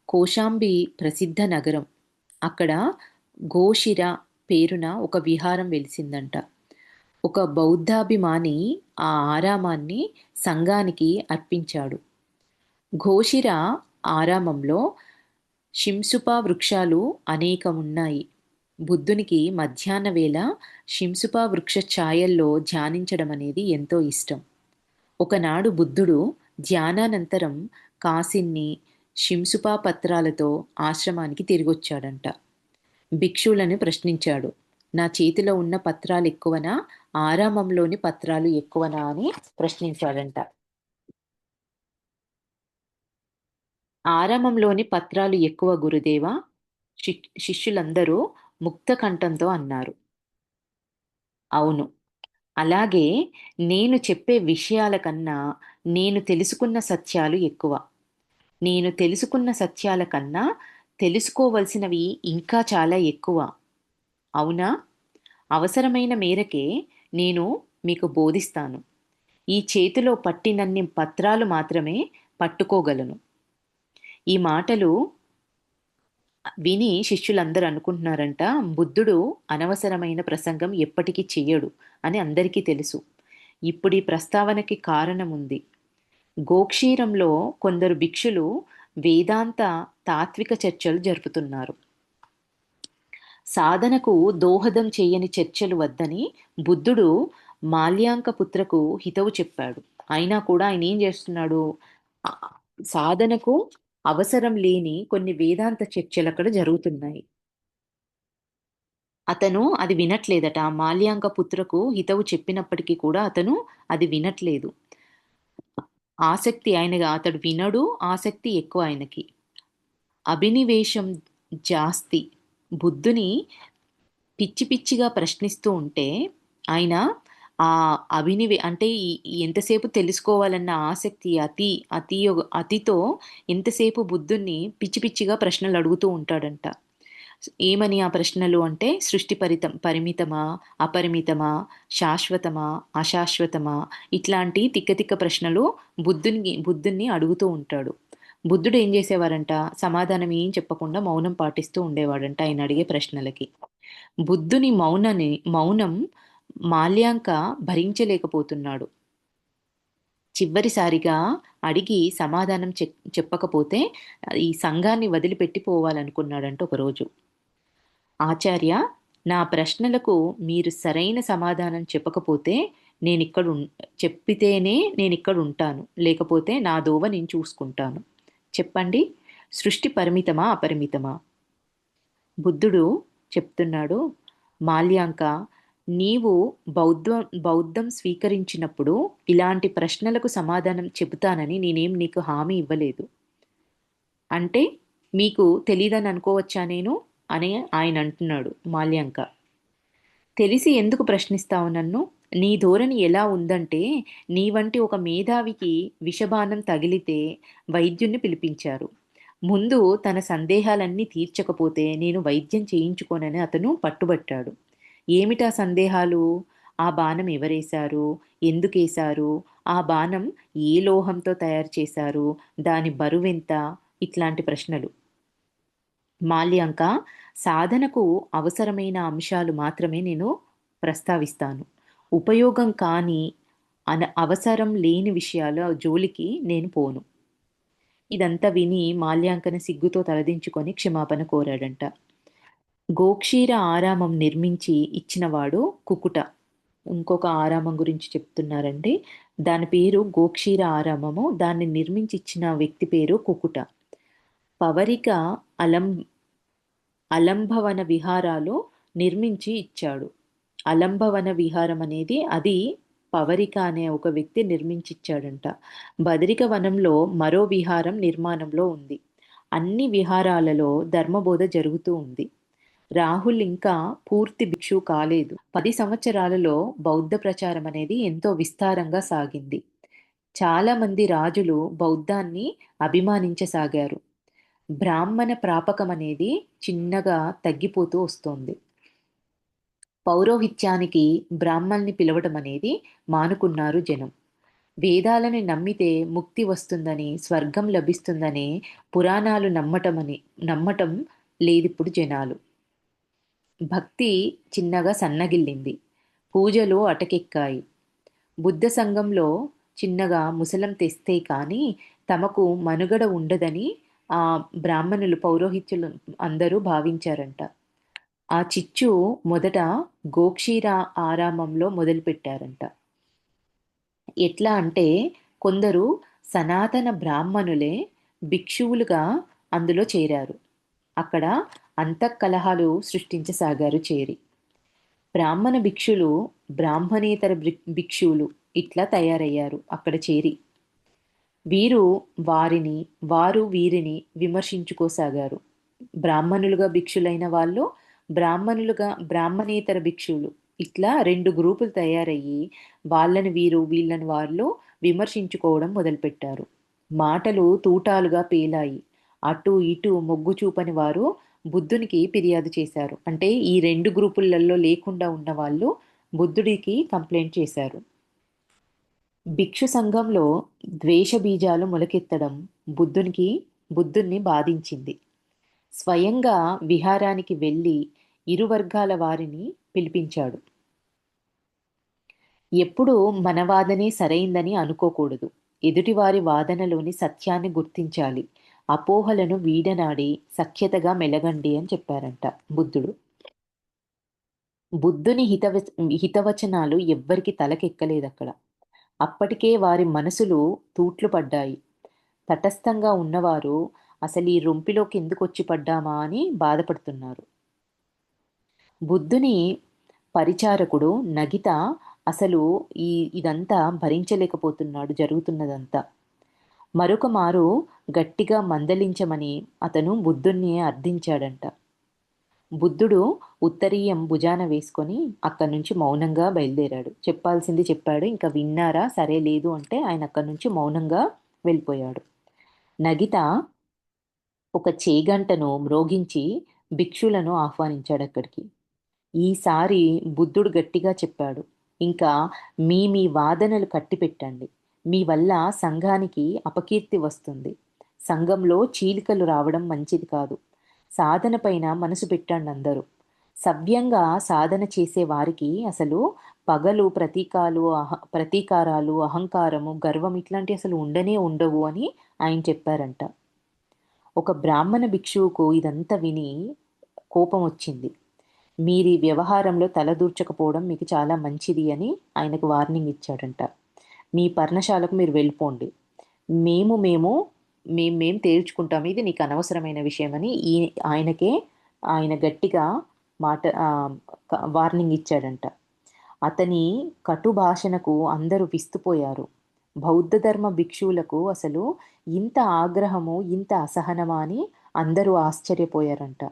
కోశాంబి ప్రసిద్ధ నగరం. అక్కడ ఘోషిర పేరున ఒక విహారం వెలిసిందంట. ఒక బౌద్ధాభిమాని ఆ ఆరామాన్ని సంఘానికి అర్పించాడు. ఘోషిర ఆరామంలో శింసుపా వృక్షాలు అనేకమున్నాయి. బుద్ధునికి మధ్యాహ్న వేళ శింసుపా వృక్ష ఛాయల్లో ధ్యానించడం అనేది ఎంతో ఇష్టం. ఒకనాడు బుద్ధుడు ధ్యానానంతరం కాసిన్ని శింసుపా పత్రాలతో ఆశ్రమానికి తిరిగొచ్చాడంట. భిక్షువులను ప్రశ్నించాడు. నా చేతిలో ఉన్న పత్రాలు ఎక్కువనా, ఆరామంలోని పత్రాలు ఎక్కువనా అని ప్రశ్నించాడంట. ఆరామంలోని పత్రాలు ఎక్కువ గురుదేవా, శిష్యులందరూ ముక్త కంఠంతో అన్నారు. అవును, అలాగే నేను చెప్పే విషయాల కన్నా నేను తెలుసుకున్న సత్యాలు ఎక్కువ. నేను తెలుసుకున్న సత్యాల కన్నా తెలుసుకోవలసినవి ఇంకా చాలా ఎక్కువ. అవునా? అవసరమైన మేరకే నేను మీకు బోధిస్తాను. ఈ చేతిలో పట్టినన్ని పత్రాలు మాత్రమే పట్టుకోగలను. ఈ మాటలు విని శిష్యులందరూ అనుకుంటున్నారంట, బుద్ధుడు అనవసరమైన ప్రసంగం ఎప్పటికీ చెయ్యడు అని అందరికీ తెలుసు. ఇప్పుడు ఈ ప్రస్తావనకి కారణం ఉంది. గోక్షీరంలో కొందరు భిక్షులు వేదాంత తాత్విక చర్చలు జరుపుతున్నారు. సాధనకు దోహదం చేయని చర్చలు వద్దని బుద్ధుడు మాల్యాంక పుత్రకు హితవు చెప్పాడు. అయినా కూడా ఆయన ఏం చేస్తున్నాడు? ఆ, సాధనకు అవసరం లేని కొన్ని వేదాంత చర్చలు అక్కడ జరుగుతున్నాయి. అతను అది వినట్లేదట. మాల్యాంక పుత్రకు హితవు చెప్పినప్పటికీ కూడా అతను అది వినట్లేదు. అతడు వినడు, ఆసక్తి ఎక్కువ ఆయనకి. అభినివేశం జాస్తి. బుద్ధుని పిచ్చి పిచ్చిగా ప్రశ్నిస్తూ ఉంటే ఆయన ఆ అంటే ఎంతసేపు తెలుసుకోవాలన్న ఆసక్తి అతితో ఎంతసేపు బుద్ధుణ్ణి పిచ్చి పిచ్చిగా ప్రశ్నలు అడుగుతూ ఉంటాడంట. ఏమని ఆ ప్రశ్నలు అంటే, సృష్టి పరిమితమా, అపరిమితమా, శాశ్వతమా, అశాశ్వతమా, ఇట్లాంటి తిక్క తిక్క ప్రశ్నలు బుద్ధుణ్ణి అడుగుతూ ఉంటాడు. బుద్ధుడు ఏం చేసేవారంట? సమాధానం ఏం చెప్పకుండా మౌనం పాటిస్తూ ఉండేవాడంట ఆయన అడిగే ప్రశ్నలకి. బుద్ధుని మౌనం మాల్యాంక భరించలేకపోతున్నాడు. చివరిసారిగా అడిగి సమాధానం చెప్పకపోతే ఈ సంఘాన్ని వదిలిపెట్టి పోవాలనుకున్నాడంట ఒకరోజు. ఆచార్య, నా ప్రశ్నలకు మీరు సరైన సమాధానం చెప్పకపోతే చెప్పితేనే నేనిక్కడ ఉంటాను, లేకపోతే నా దోవ నేను చూసుకుంటాను. చెప్పండి, సృష్టి పరిమితమా, అపరిమితమా? బుద్ధుడు చెప్తున్నాడు, మాల్యాంక, నీవు బౌద్ధం స్వీకరించినప్పుడు ఇలాంటి ప్రశ్నలకు సమాధానం చెబుతానని నేనేం నీకు హామీ ఇవ్వలేదు. అంటే మీకు తెలీదని అనుకోవచ్చా నేను అని ఆయన అంటున్నాడు. మాల్యాంక, తెలిసి ఎందుకు ప్రశ్నిస్తావు నన్ను? నీ ధోరణి ఎలా ఉందంటే, నీ వంటి ఒక మేధావికి విషబాణం తగిలితే వైద్యుణ్ణి పిలిపించారు. ముందు తన సందేహాలన్నీ తీర్చకపోతే నేను వైద్యం చేయించుకోనని అతను పట్టుబట్టాడు. ఏమిటా సందేహాలు? ఆ బాణం ఎవరేశారు, ఎందుకేశారు, ఆ బాణం ఏ లోహంతో తయారు చేశారు, దాని బరువెంత, ఇట్లాంటి ప్రశ్నలు. మాల్యాంక, సాధనకు అవసరమైన అంశాలు మాత్రమే నేను ప్రస్తావిస్తాను. ఉపయోగం కాని అవసరం లేని విషయాల జోలికి నేను పోను. ఇదంతా విని మాల్యాంకన సిగ్గుతో తలదించుకొని క్షమాపణ కోరాడంట. గోక్షీర ఆరామం నిర్మించి ఇచ్చినవాడు కుకుట. ఇంకొక ఆరామం గురించి చెప్తున్నారండి. దాని పేరు గోక్షీర ఆరామము. దాన్ని నిర్మించి ఇచ్చిన వ్యక్తి పేరు కుకుట. పవరిక అలం అలంభవన విహారాలు నిర్మించి ఇచ్చాడు. అలంభవన విహారం అనేది అది పవరిక అనే ఒక వ్యక్తి నిర్మించిచ్చాడంట. బదరిక వనంలో మరో విహారం నిర్మాణంలో ఉంది. అన్ని విహారాలలో ధర్మబోధ జరుగుతూ ఉంది. రాహుల్ ఇంకా పూర్తి భిక్షు కాలేదు. 10 సంవత్సరాలలో బౌద్ధ ప్రచారం అనేది ఎంతో విస్తారంగా సాగింది. చాలా మంది రాజులు బౌద్ధాన్ని అభిమానించసాగారు. బ్రాహ్మణ ప్రాపకం అనేది చిన్నగా తగ్గిపోతూ వస్తోంది. పౌరోహిత్యానికి బ్రాహ్మల్ని పిలవడం అనేది మానుకున్నారు జనం. వేదాలను నమ్మితే ముక్తి వస్తుందని, స్వర్గం లభిస్తుందని పురాణాలు నమ్మటం లేదిప్పుడు జనాలు. భక్తి చిన్నగా సన్నగిల్లింది. పూజలు అటకెక్కాయి. బుద్ధ సంఘంలో చిన్నగా ముసలం తెస్తే కానీ తమకు మనుగడ ఉండదని ఆ బ్రాహ్మణులు, పౌరోహిత్యులు అందరూ భావించారంట. ఆ చిచ్చు మొదట గోక్షీర ఆరామంలో మొదలుపెట్టారంట. ఎట్లా అంటే కొందరు సనాతన బ్రాహ్మణులే భిక్షువులుగా అందులో చేరారు. అక్కడ అంతఃకలహాలు సృష్టించసాగారు చేరి. బ్రాహ్మణ భిక్షులు, బ్రాహ్మణేతర భిక్షువులు ఇట్లా తయారయ్యారు అక్కడ చేరి. వారు వీరిని విమర్శించుకోసాగారు. బ్రాహ్మణులుగా భిక్షులైన వాళ్ళు, బ్రాహ్మణేతర భిక్షువులు ఇట్లా 2 గ్రూపులు తయారయ్యి వాళ్ళని వీళ్ళని వాళ్ళు విమర్శించుకోవడం మొదలుపెట్టారు. మాటలు తూటాలుగా పేలాయి. అటు ఇటు మొగ్గు చూపని వారు బుద్ధునికి ఫిర్యాదు చేశారు. అంటే ఈ 2 గ్రూపులలో లేకుండా ఉన్న వాళ్ళు బుద్ధుడికి కంప్లైంట్ చేశారు. భిక్షు సంఘంలో ద్వేష బీజాలు మొలకెత్తడం బుద్ధుణ్ణి బాధించింది. స్వయంగా విహారానికి వెళ్ళి ఇరు వర్గాల వారిని పిలిపించాడు. ఎప్పుడూ మన వాదనే సరైందని అనుకోకూడదు. ఎదుటివారి వాదనలోని సత్యాన్ని గుర్తించాలి. అపోహలను వీడనాడి సఖ్యతగా మెలగండి అని చెప్పారంట బుద్ధుడు. బుద్ధుని హితవచనాలు ఎవ్వరికి తలకెక్కలేదక్కడ. అప్పటికే వారి మనసులు తూట్లు పడ్డాయి. తటస్థంగా ఉన్నవారు అసలు ఈ రొంపిలోకి ఎందుకొచ్చి పడ్డామా అని బాధపడుతున్నారు. బుద్ధుని పరిచారకుడు నగిత అసలు ఇదంతా భరించలేకపోతున్నాడు జరుగుతున్నదంతా. మరొక మారు గట్టిగా మందలించమని అతను బుద్ధుణ్ణి అర్థించాడంట. బుద్ధుడు ఉత్తరీయం భుజాన వేసుకొని అక్కడి నుంచి మౌనంగా బయలుదేరాడు. చెప్పాల్సింది చెప్పాడు. ఇంకా విన్నారా? సరే లేదు అంటే ఆయన అక్కడి నుంచి మౌనంగా వెళ్ళిపోయాడు. నగిత ఒక చేగంటను మ్రోగించి భిక్షులను ఆహ్వానించాడు అక్కడికి. ఈసారి బుద్ధుడు గట్టిగా చెప్పాడు, ఇంకా మీ వాదనలు కట్టిపెట్టండి. మీ వల్ల సంఘానికి అపకీర్తి వస్తుంది. సంఘంలో చీలికలు రావడం మంచిది కాదు. సాధన పైన మనసు పెట్టండి అందరూ. సవ్యంగా సాధన చేసే వారికి అసలు పగలు, ప్రతీకారాలు, అహంకారము, గర్వం ఇట్లాంటి అసలు ఉండవు అని ఆయన చెప్పారంట. ఒక బ్రాహ్మణ భిక్షువుకు ఇదంతా విని కోపం వచ్చింది. మీరీ వ్యవహారంలో తలదూర్చకపోవడం మీకు చాలా మంచిది అని ఆయనకు వార్నింగ్ ఇచ్చాడంట. మీ పర్ణశాలకు మీరు వెళ్ళిపోండి. మేము తేల్చుకుంటాం, ఇది నీకు అనవసరమైన విషయమని ఆయన గట్టిగా వార్నింగ్ ఇచ్చాడంట. అతని కటు భాషణకు అందరూ విస్తుపోయారు. బౌద్ధ ధర్మ భిక్షువులకు అసలు ఇంత ఆగ్రహము, ఇంత అసహనమా అని అందరూ ఆశ్చర్యపోయారంట.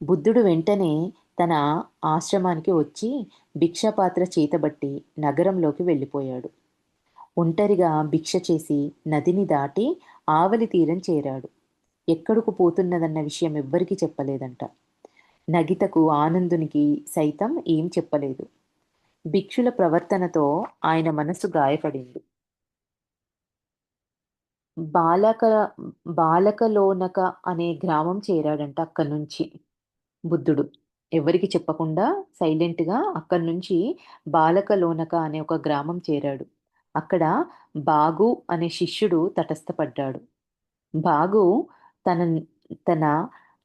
బుద్ధుడు వెంటనే తన ఆశ్రమానికి వచ్చి భిక్షాపాత్ర చేతబట్టి నగరంలోకి వెళ్ళిపోయాడు. ఒంటరిగా భిక్ష చేసి నదిని దాటి ఆవలి తీరం చేరాడు. ఎక్కడకు పోతున్నదన్న విషయం ఎవ్వరికీ చెప్పలేదంట. నగితకు, ఆనందునికి సైతం ఏం చెప్పలేదు. భిక్షుల ప్రవర్తనతో ఆయన మనస్సు గాయపడింది. బాలక బాలకలోనక అనే గ్రామం చేరాడంట అక్కడి నుంచి బుద్ధుడు. ఎవరికీ చెప్పకుండా సైలెంట్‌గా అక్కడి నుంచి బాలకలోనక అనే ఒక గ్రామం చేరాడు. అక్కడ బాగు అనే శిష్యుడు తటస్థపడ్డాడు. బాగు తన తన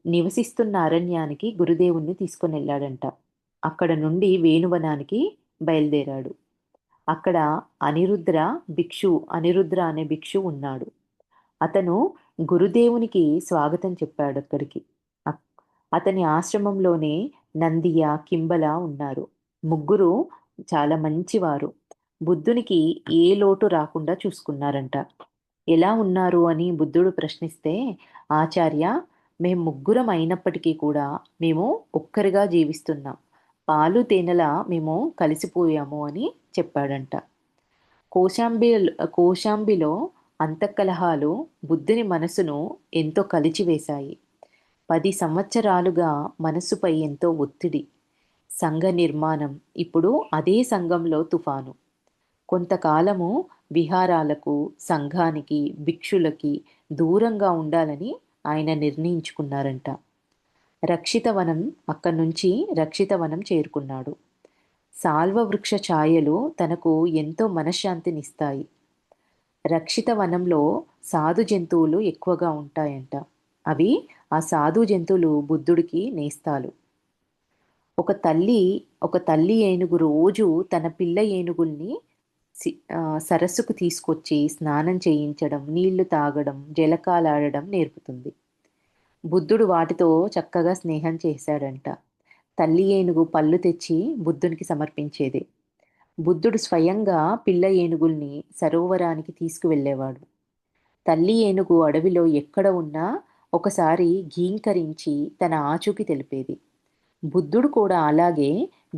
నివసిస్తున్న అరణ్యానికి గురుదేవుణ్ణి తీసుకొనెళ్ళాడంట. అక్కడ నుండి వేణువనానికి బయలుదేరాడు. అక్కడ అనిరుద్ర అనే భిక్షు ఉన్నాడు. అతను గురుదేవునికి స్వాగతం చెప్పాడక్కడికి. అక్ అతని ఆశ్రమంలోనే నందియ, కింబల ఉన్నారు. ముగ్గురు చాలా మంచివారు. బుద్ధునికి ఏ లోటు రాకుండా చూసుకున్నారంట. ఎలా ఉన్నారు అని బుద్ధుడు ప్రశ్నిస్తే, ఆచార్య, మేం ముగ్గురం అయినప్పటికీ కూడా మేము ఒక్కరిగా జీవిస్తున్నాం. పాలు తేనెలా మేము కలిసిపోయాము అని చెప్పాడంట. కోశాంబి కోశాంబిలో అంతఃకలహాలు బుద్ధుని మనసును ఎంతో కలిచివేశాయి. 10 సంవత్సరాలుగా మనస్సుపై ఎంతో ఒత్తిడి. సంఘ నిర్మాణం. ఇప్పుడు అదే సంఘంలో తుఫాను. కొంతకాలము విహారాలకు, సంఘానికి, భిక్షులకి దూరంగా ఉండాలని ఆయన నిర్ణయించుకున్నారంట. రక్షితవనం అక్కడి నుంచి రక్షితవనం చేరుకున్నాడు. సాల్వ వృక్ష ఛాయలు తనకు ఎంతో మనశ్శాంతినిస్తాయి. రక్షిత వనంలో సాధు జంతువులు ఎక్కువగా ఉంటాయంట. అవి ఆ సాధు జంతువులు బుద్ధుడికి నేస్తాలు. ఒక తల్లి ఏనుగు రోజు తన పిల్ల ఏనుగుల్ని సరస్సుకు తీసుకొచ్చి స్నానం చేయించడం, నీళ్లు తాగడం, జలకాలాడడం నేర్పుతుంది. బుద్ధుడు వాటితో చక్కగా స్నేహం చేశాడంట. తల్లి ఏనుగు పళ్ళు తెచ్చి బుద్ధునికి సమర్పించేది. బుద్ధుడు స్వయంగా పిల్ల ఏనుగుల్ని సరోవరానికి తీసుకువెళ్ళేవాడు. తల్లి ఏనుగు అడవిలో ఎక్కడ ఉన్నా ఒకసారి ఘీంకరించి తన ఆచూకీ తెలిపేది. బుద్ధుడు కూడా అలాగే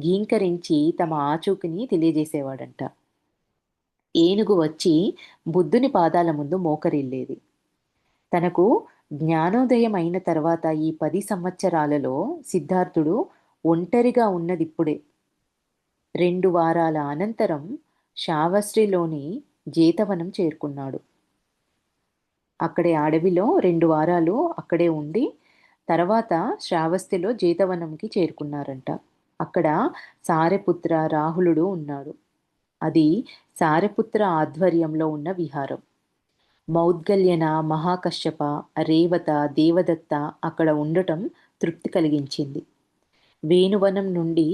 ఘీంకరించి తమ ఆచూకీని తెలియజేసేవాడంట. ఏనుగు వచ్చి బుద్ధుని పాదాల ముందు మోకరిల్లేది. తనకు జ్ఞానోదయం అయిన తర్వాత ఈ 10 సంవత్సరాలలో సిద్ధార్థుడు ఒంటరిగా ఉన్నదిప్పుడే. 2 వారాల అనంతరం శ్రావస్తిలోని జేతవనం చేరుకున్నాడు. అక్కడే అడవిలో 2 వారాలు అక్కడే ఉండి తర్వాత శ్రావస్తిలో జేతవనంకి చేరుకున్నారంట. అక్కడ సారెపుత్ర రాహులుడు ఉన్నాడు. అది సారెపుత్ర ఆధ్వర్యంలో ఉన్న విహారం. మౌద్గల్యన, మహాకశ్యప, రేవత, దేవదత్త అక్కడ ఉండటం తృప్తి కలిగించింది. వేణువనం నుండి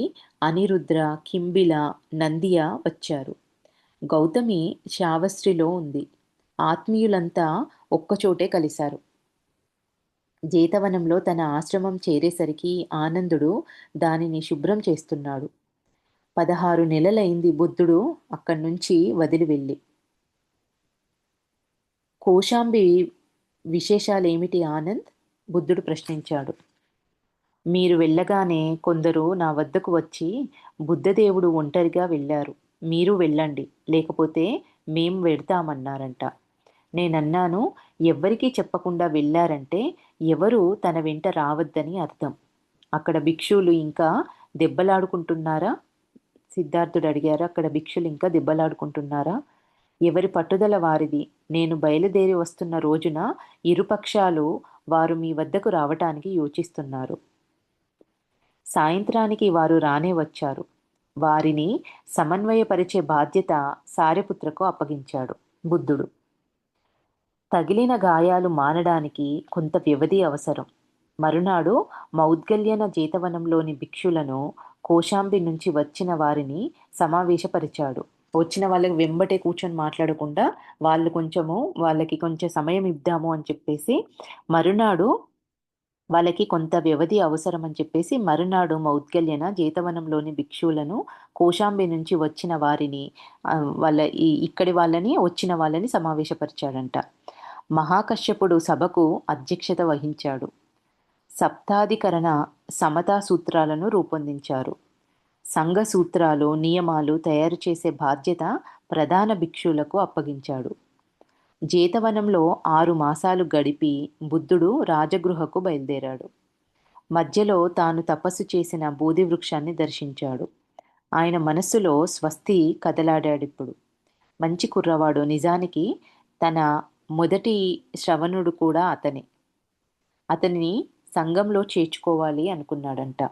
అనిరుద్ర, కింబిల, నందియ వచ్చారు. గౌతమి శ్రావస్తిలో ఉంది. ఆత్మీయులంతా ఒక్కచోటే కలిశారు. జేతవనంలో తన ఆశ్రమం చేరేసరికి ఆనందుడు దానిని శుభ్రం చేస్తున్నాడు. 16 నెలలైంది బుద్ధుడు అక్కడి నుంచి వదిలి వెళ్ళి. కోశాంబి విశేషాలేమిటి ఆనంద్? బుద్ధుడు ప్రశ్నించాడు. మీరు వెళ్ళగానే కొందరు నా వద్దకు వచ్చి, బుద్ధదేవుడు ఒంటరిగా వెళ్ళారు, మీరు వెళ్ళండి, లేకపోతే మేం వెడతామన్నారంట. నేనన్నాను, ఎవ్వరికీ చెప్పకుండా వెళ్ళారంటే ఎవరు తన వెంట రావద్దని అర్థం. అక్కడ భిక్షువులు ఇంకా దెబ్బలాడుకుంటున్నారా? సిద్ధార్థుడు అడిగారు. అక్కడ భిక్షులు ఇంకా దెబ్బలాడుకుంటున్నారా? ఎవరి పట్టుదల వారిది. నేను బయలుదేరి వస్తున్న రోజున ఇరుపక్షాలు వారు మీ వద్దకు రావటానికి యోచిస్తున్నారు. సాయంత్రానికి వారు రానే వచ్చారు. వారిని సమన్వయపరిచే బాధ్యత సారిపుత్రకు అప్పగించాడు బుద్ధుడు. తగిలిన గాయాలు మానడానికి కొంత వ్యవధి అవసరం. మరునాడు మౌద్గల్యన జేతవనంలోని భిక్షులను, కోశాంబి నుంచి వచ్చిన వారిని సమావేశపరిచాడు. వచ్చిన వాళ్ళకి వెంబటే కూర్చొని మాట్లాడకుండా వాళ్ళకి కొంచెం సమయం ఇద్దాము అని చెప్పేసి మరునాడు వాళ్ళకి కొంత వ్యవధి అవసరం అని చెప్పేసి మరునాడు మౌద్గల్యన జేతవనంలోని భిక్షువులను, కోశాంబి నుంచి వచ్చిన వారిని, ఇక్కడి వాళ్ళని వచ్చిన వాళ్ళని సమావేశపరిచాడంట. మహాకశ్యపుడు సభకు అధ్యక్షత వహించాడు. సప్తాధికరణ సమతా సూత్రాలను రూపొందించారు. సంఘ సూత్రాలు, నియమాలు తయారు చేసే బాధ్యత ప్రధాన భిక్షువులకు అప్పగించాడు. జేతవనంలో 6 మాసాలు గడిపి బుద్ధుడు రాజగృహకు బయలుదేరాడు. మధ్యలో తాను తపస్సు చేసిన బోధి వృక్షాన్ని దర్శించాడు. ఆయన మనస్సులో స్వస్తి కదలాడాడిప్పుడు. మంచి కుర్రవాడు, నిజానికి తన మొదటి శ్రవణుడు కూడా అతనే. అతనిని సంఘంలో చేర్చుకోవాలి అనుకున్నాడంట.